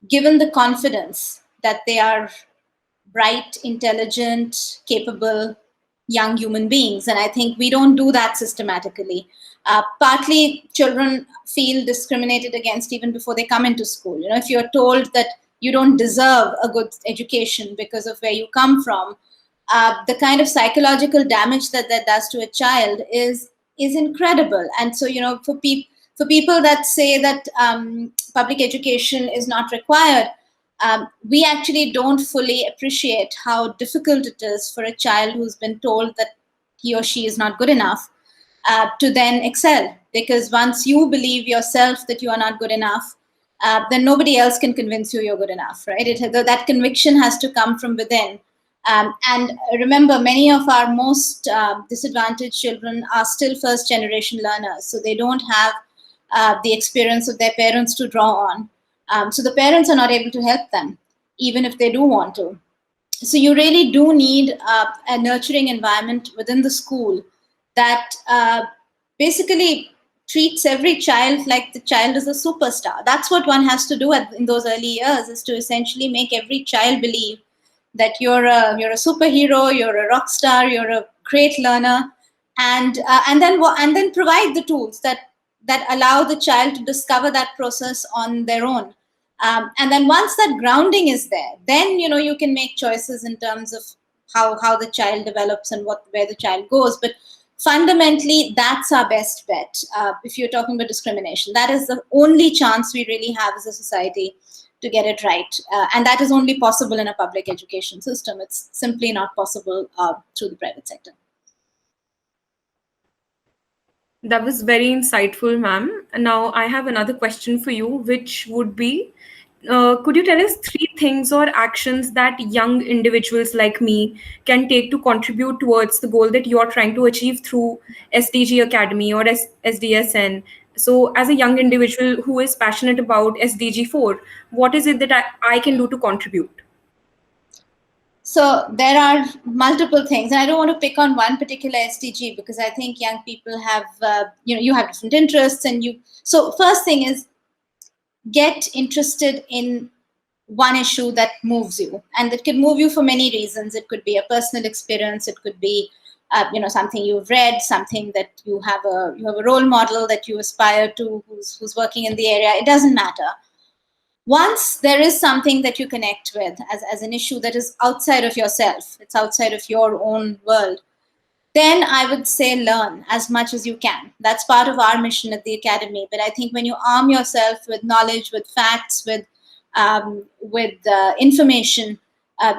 given the confidence that they are bright, intelligent, capable young human beings. And I think we don't do that systematically. Partly children feel discriminated against even before they come into school. If you're told that you don't deserve a good education because of where you come from, the kind of psychological damage that does to a child is incredible. And so, for people that say that public education is not required, we actually don't fully appreciate how difficult it is for a child who's been told that he or she is not good enough to then excel. Because once you believe yourself that you are not good enough, then nobody else can convince you you're good enough, right? That conviction has to come from within. And remember, many of our most disadvantaged children are still first generation learners, so they don't have the experience of their parents to draw on. So the parents are not able to help them, even if they do want to. So you really do need a nurturing environment within the school that basically treats every child like the child is a superstar. That's what one has to do in those early years, is to essentially make every child believe that you're a superhero, you're a rock star, you're a great learner, and then provide the tools that allow the child to discover that process on their own. And then once that grounding is there, then you can make choices in terms of how the child develops and where the child goes. But fundamentally, that's our best bet. If you're talking about discrimination, that is the only chance we really have as a society to get it right. And that is only possible in a public education system. It's simply not possible through the private sector. That was very insightful, ma'am. Now, I have another question for you, which would be, could you tell us 3 things or actions that young individuals like me can take to contribute towards the goal that you are trying to achieve through SDG Academy or SDSN? So, as a young individual who is passionate about SDG 4, what is it that I can do to contribute? So there are multiple things, and I don't want to pick on one particular SDG because I think young people have, you have different interests, and so first thing is get interested in one issue that moves you, and that can move you for many reasons. It could be a personal experience, it could be something you've read, something that you have a role model that you aspire to, who's working in the area. It doesn't matter. Once there is something that you connect with as an issue that is outside of yourself, it's outside of your own world, then I would say learn as much as you can. That's part of our mission at the Academy. But I think when you arm yourself with knowledge, with facts, with information,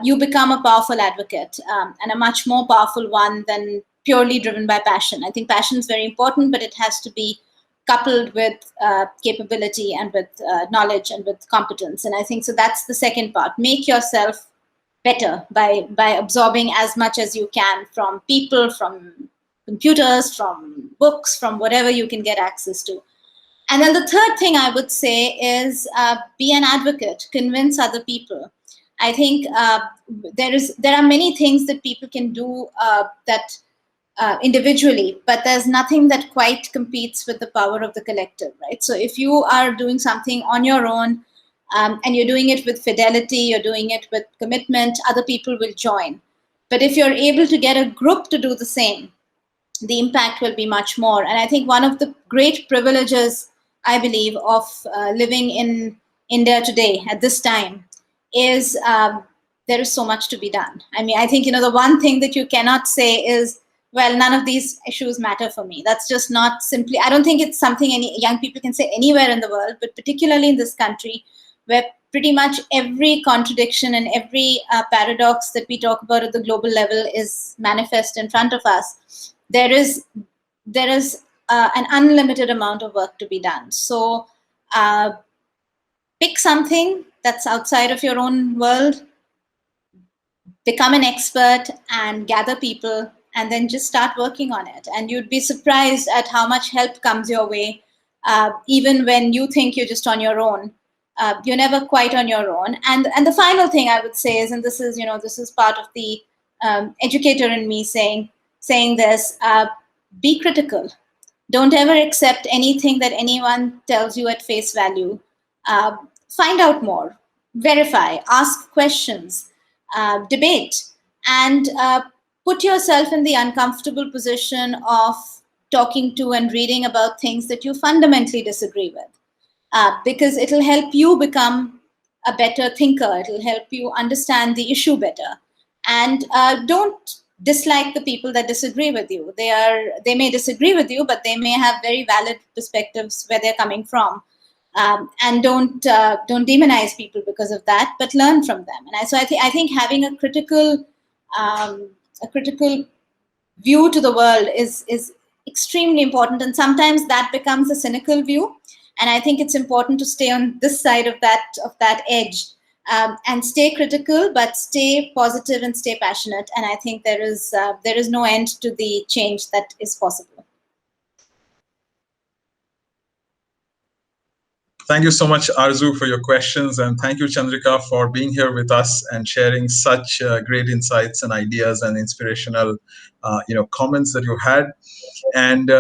you become a powerful advocate, and a much more powerful one than purely driven by passion. I think passion is very important, but it has to be coupled with capability and with knowledge and with competence. And I think so that's the second part. Make yourself better by absorbing as much as you can from people, from computers, from books, from whatever you can get access to. And then the third thing I would say is be an advocate, convince other people. I think there are many things that people can do individually, but there's nothing that quite competes with the power of the collective, right? So if you are doing something on your own, and you're doing it with fidelity, you're doing it with commitment, other people will join. But if you're able to get a group to do the same, the impact will be much more. And I think one of the great privileges, I believe, of living in India today at this time is there is so much to be done. I mean, I think, the one thing that you cannot say is, well, none of these issues matter for me. That's just not simply, I don't think it's something any young people can say anywhere in the world, but particularly in this country, where pretty much every contradiction and every paradox that we talk about at the global level is manifest in front of us. There is an unlimited amount of work to be done. So pick something that's outside of your own world, become an expert and gather people, and then just start working on it. And you'd be surprised at how much help comes your way, even when you think you're just on your own. You're never quite on your own. And the final thing I would say is, and this is part of the educator in me saying this, be critical. Don't ever accept anything that anyone tells you at face value. Find out more, verify, ask questions, debate, and put yourself in the uncomfortable position of talking to and reading about things that you fundamentally disagree with. Because it'll help you become a better thinker. It'll help you understand the issue better. And don't dislike the people that disagree with you. They may disagree with you, but they may have very valid perspectives where they're coming from. And don't demonize people because of that, but learn from them. And so I think having a critical view to the world is extremely important. And sometimes that becomes a cynical view. And I think it's important to stay on this side of that edge, and stay critical, but stay positive and stay passionate. And I think there is no end to the change that is possible. Thank you so much, Arzu, for your questions, and thank you, Chandrika, for being here with us and sharing such great insights and ideas and inspirational, comments that you had. And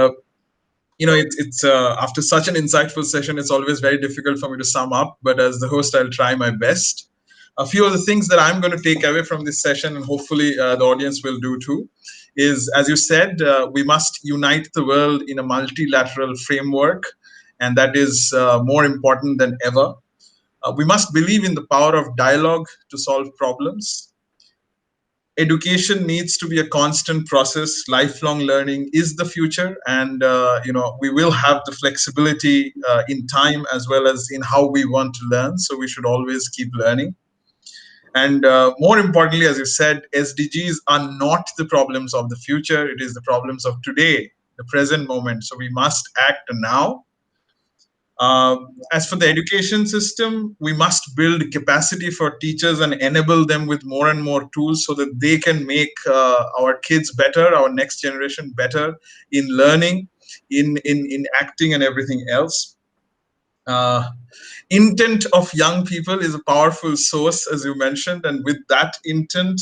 it's after such an insightful session, it's always very difficult for me to sum up. But as the host, I'll try my best. A few of the things that I'm going to take away from this session, and hopefully the audience will do too, is, as you said, we must unite the world in a multilateral framework. And that is more important than ever. We must believe in the power of dialogue to solve problems. Education needs to be a constant process. Lifelong learning is the future, and we will have the flexibility in time as well as in how we want to learn. So we should always keep learning. And more importantly, as you said, SDGs are not the problems of the future. It is the problems of today, the present moment. So we must act now. As for the education system, we must build capacity for teachers and enable them with more and more tools so that they can make our kids better, our next generation better in learning, in acting and everything else. Intent of young people is a powerful source, as you mentioned, and with that intent,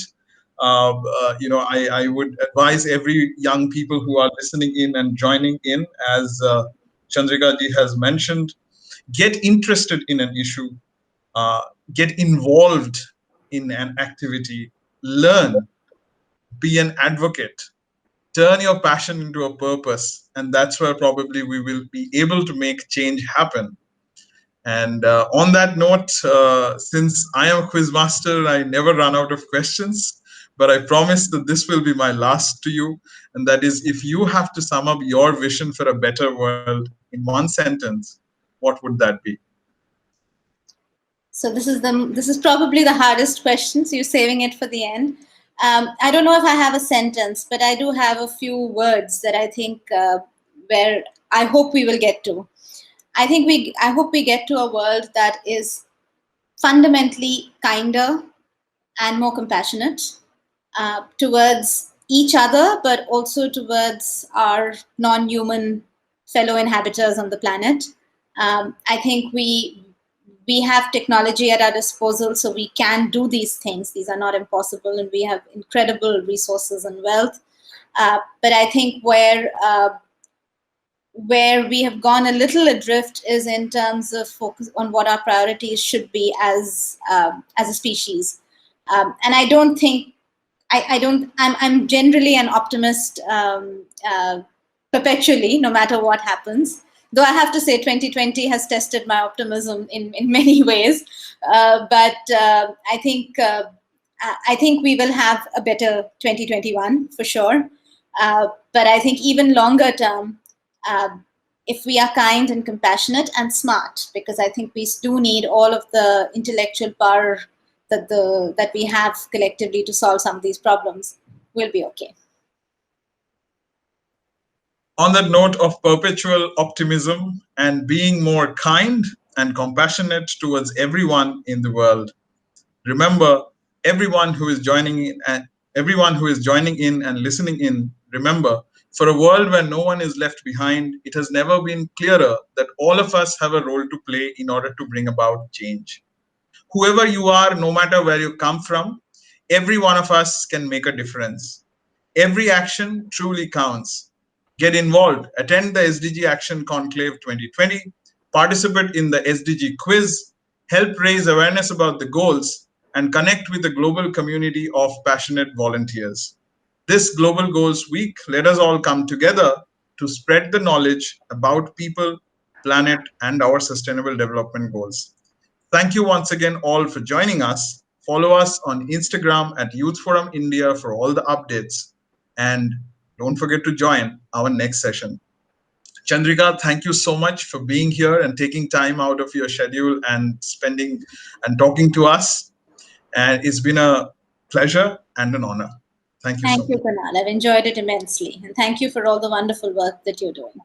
I would advise every young people who are listening in and joining in, as Chandrika ji has mentioned, get interested in an issue, get involved in an activity, learn, be an advocate, turn your passion into a purpose, and that's where probably we will be able to make change happen. And on that note, since I am a quiz master, I never run out of questions, but I promise that this will be my last to you. And that is, if you have to sum up your vision for a better world in one sentence, what would that be? So this is probably the hardest question. So you're saving it for the end. I don't know if I have a sentence, but I do have a few words that I think where I hope we will get to. I hope we get to a world that is fundamentally kinder and more compassionate towards each other, but also towards our non-human fellow inhabitants on the planet. I think we have technology at our disposal, so we can do these things. These are not impossible, and we have incredible resources and wealth. But I think where we have gone a little adrift is in terms of focus on what our priorities should be as a species. And I don't think I'm generally an optimist perpetually, no matter what happens. Though I have to say 2020 has tested my optimism in many ways. But I think we will have a better 2021 for sure. But I think even longer term, if we are kind and compassionate and smart, because I think we do need all of the intellectual power that we have collectively to solve some of these problems, we'll be okay. On that note of perpetual optimism and being more kind and compassionate towards everyone in the world, remember, everyone who is joining in and listening in, remember, for a world where no one is left behind, it has never been clearer that all of us have a role to play in order to bring about change. Whoever you are, no matter where you come from, every one of us can make a difference. Every action truly counts. Get involved. Attend the SDG Action Conclave 2020. Participate in the SDG quiz. Help raise awareness about the goals and connect with the global community of passionate volunteers. This Global Goals Week, let us all come together to spread the knowledge about people, planet, and our sustainable development goals. Thank you once again all for joining us. Follow us on Instagram at Youth Forum India for all the updates. And don't forget to join our next session. Chandrika, thank you so much for being here and taking time out of your schedule and spending and talking to us. And it's been a pleasure and an honor. Thank you so much. Thank you, Kunal. I've enjoyed it immensely. And thank you for all the wonderful work that you're doing.